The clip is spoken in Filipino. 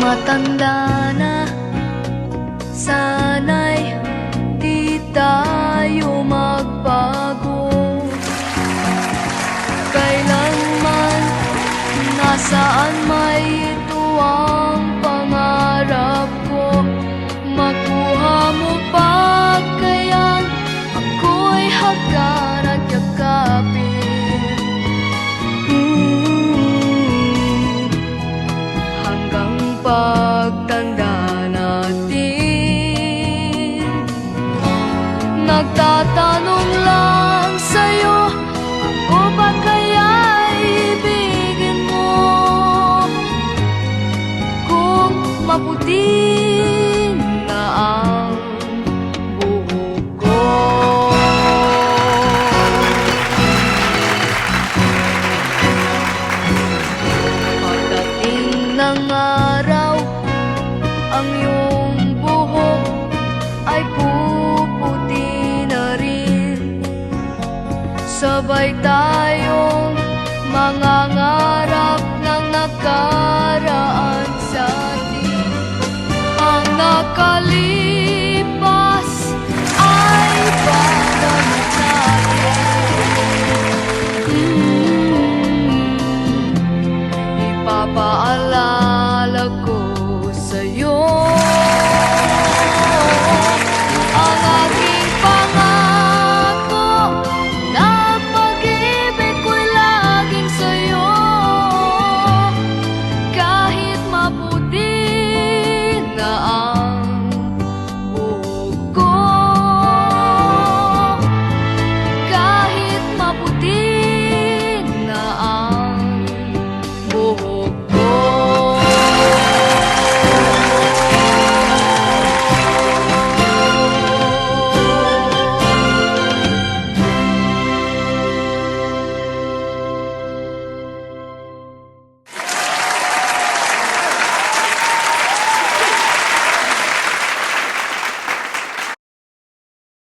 Tumatanda na, sana'y di tayo magbago. Kailanman, nasaan may ito ang pangarap ko. Makuha mo pa kayang ako'y hagkan at yakapin. Hanggang pagtanda natin, nagtatanong lang sa'yo, ako ba kaya ibigin mo? Kung maputi na ang buhok ko. Pagdating ng araw, ang iyong buhok ay puputi na rin. Sabay tayo